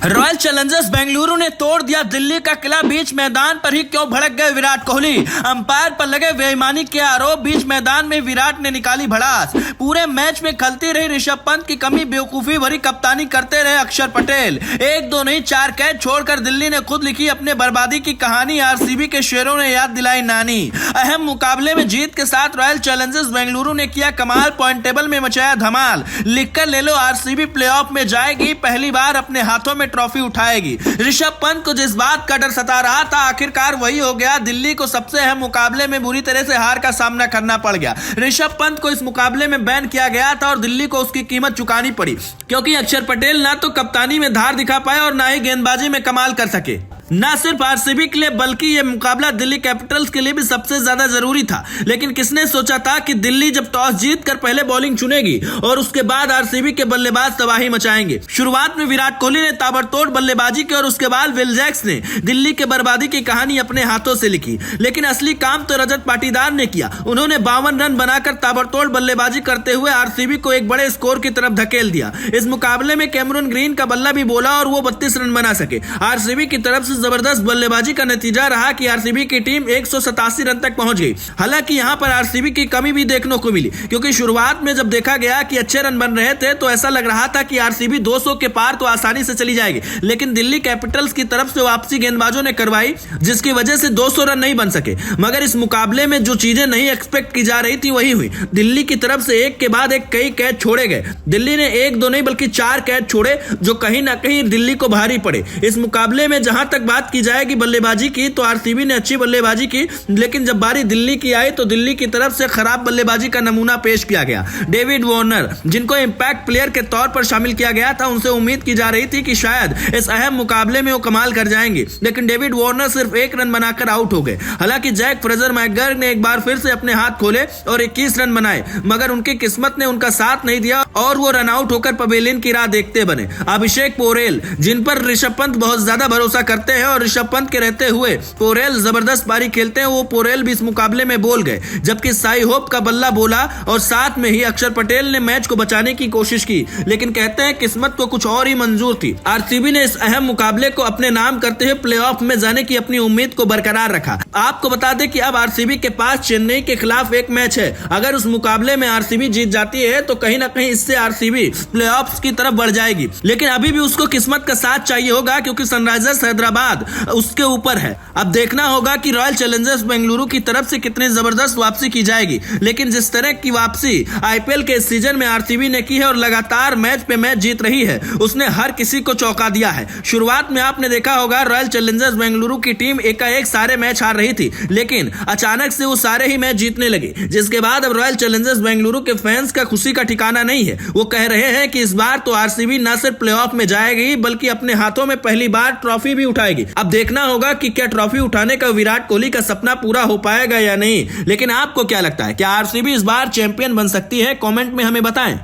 Royal Challengers Bengaluru ने तोड़ दिया दिल्ली का किला। बीच मैदान पर ही क्यों भड़क गए विराट कोहली। अंपायर पर लगे बेईमानी के आरोप। बीच मैदान में विराट ने निकाली भड़ास। पूरे मैच में खलती रही ऋषभ पंत की कमी। बेवकूफी भरी कप्तानी करते रहे अक्षर पटेल। एक दो नहीं 4 कैच छोड़कर दिल्ली ने खुद लिखी अपने बर्बादी की कहानी। आरसीबी के शेरों ने याद दिलाई नानी। अहम मुकाबले में जीत के साथ रॉयल चैलेंजर्स बेंगलुरु ने किया कमाल। पॉइंट टेबल में मचाया धमाल। लिखकर ले लो, आरसीबी प्लेऑफ में जाएगी। पहली बार अपने हाथों में ट्रॉफी उठाएगी। ऋषभ पंत को जिस बात का डर सता रहा था, आखिरकार वही हो गया। दिल्ली को सबसे अहम मुकाबले में बुरी तरह से हार का सामना करना पड़ गया। ऋषभ पंत को इस मुकाबले में बैन किया गया था और दिल्ली को उसकी कीमत चुकानी पड़ी, क्योंकि अक्षर पटेल ना तो कप्तानी में धार दिखा पाए और ना ही गेंदबाजी में कमाल कर सके। ना सिर्फ आरसीबी के लिए बल्कि यह मुकाबला दिल्ली कैपिटल्स के लिए भी सबसे ज्यादा जरूरी था। लेकिन किसने सोचा था कि दिल्ली जब टॉस जीतकर पहले बॉलिंग चुनेगी और उसके बाद आरसीबी के बल्लेबाज तबाही मचाएंगे। शुरुआत में विराट कोहली ने ताबड़तोड़ बल्लेबाजी की और उसके बाद विल जैक्स ने दिल्ली के बर्बादी की कहानी अपने हाथों से लिखी। लेकिन असली काम तो रजत पाटीदार ने किया। उन्होंने 52 रन बनाकर ताबड़तोड़ बल्लेबाजी करते हुए आरसीबी को एक बड़े स्कोर की तरफ धकेल दिया। इस मुकाबले में कैमरून ग्रीन का बल्ला भी बोला और वो 32 रन बना सके। आरसीबी की तरफ जबरदस्त बल्लेबाजी का नतीजा रहा कि आरसीबी की टीम 187 रन तक पहुंच गई। हालांकि यहां पर आरसीबी की कमी भी देखने को मिली, क्योंकि शुरुआत में जब देखा गया कि अच्छे रन बन रहे थे तो ऐसा लग रहा था कि आरसीबी 200 के पार तो आसानी से चली जाएगी। लेकिन दिल्ली कैपिटल्स की तरफ से वापसी गेंदबाजों ने करवाई, जिसकी वजह से 200 रन नहीं बन सके। मगर इस मुकाबले में जो चीजें नहीं एक्सपेक्ट की जा रही थी वही हुई। दिल्ली की तरफ से एक के बाद एक कई कैच छोड़े गए। दिल्ली ने 1-2 नहीं बल्कि 4 कैच छोड़े, जो कहीं ना कहीं दिल्ली को भारी पड़े। इस मुकाबले में जहां तक बात की जाएगी बल्लेबाजी की, तो आरसीबी ने अच्छी बल्लेबाजी की। लेकिन जब बारी दिल्ली की आई तो दिल्ली की तरफ से खराब बल्लेबाजी का नमूना पेश किया गया। डेविड वार्नर, जिनको इंपैक्ट प्लेयर के तौर पर शामिल किया गया था, उनसे उम्मीद की जा रही थी कि शायद इस अहम मुकाबले में वो कमाल कर जाएंगे। लेकिन डेविड वार्नर सिर्फ 1 रन बनाकर आउट हो गए। हालांकि जैक फ्रेजर मैकगर्ग ने एक बार फिर से अपने हाथ खोले और 21 रन बनाए, मगर उनकी किस्मत ने उनका साथ नहीं दिया और वो रन आउट होकर पवेलियन की राह देखते बने। अभिषेक पोरेल, जिन पर ऋषभ पंत बहुत ज्यादा भरोसा करते हैं और ऋषभ पंत के रहते हुए पोरेल जबरदस्त पारी खेलते हैं, वो पोरेल भी इस मुकाबले में बोल गए। जबकि साई होप का बल्ला बोला और साथ में ही अक्षर पटेल ने मैच को बचाने की कोशिश की। लेकिन कहते हैं किस्मत को कुछ और ही मंजूर थी। आरसीबी ने इस अहम मुकाबले को अपने नाम करते हुए प्लेऑफ में जाने की अपनी उम्मीद को बरकरार रखा। आपको बता दें कि अब आरसीबी के पास चेन्नई के खिलाफ एक मैच है। अगर उस मुकाबले में आरसीबी जीत जाती है तो कहीं ना कहीं इससे आरसीबी प्लेऑफ्स की तरफ बढ़ जाएगी। लेकिन अभी भी उसको किस्मत का साथ चाहिए होगा, क्योंकि सनराइजर्स हैदराबाद उसके ऊपर है। अब देखना होगा कि रॉयल चैलेंजर्स बेंगलुरु की तरफ से कितनी जबरदस्त वापसी की जाएगी। लेकिन जिस तरह की वापसी आईपीएल के सीजन में आरसीबी ने की है और लगातार मैच पे मैच जीत रही है, उसने हर किसी को चौंका दिया है। शुरुआत में आपने देखा होगा रॉयल चैलेंजर्स बेंगलुरु की टीम एकाएक सारे मैच हार रही थी, लेकिन अचानक से वो सारे ही मैच जीतने लगे, जिसके बाद अब रॉयल चैलेंजर्स बेंगलुरु के फैंस का खुशी का ठिकाना नहीं है। वो कह रहे हैं कि इस बार तो आरसीबी न सिर्फ प्लेऑफ में जाएगी बल्कि अपने हाथों में पहली बार ट्रॉफी भी उठाएगी। अब देखना होगा कि क्या ट्रॉफी उठाने का विराट कोहली का सपना पूरा हो पाएगा या नहीं। लेकिन आपको क्या लगता है, क्या आरसीबी इस बार चैंपियन बन सकती है? कमेंट में हमें बताएं।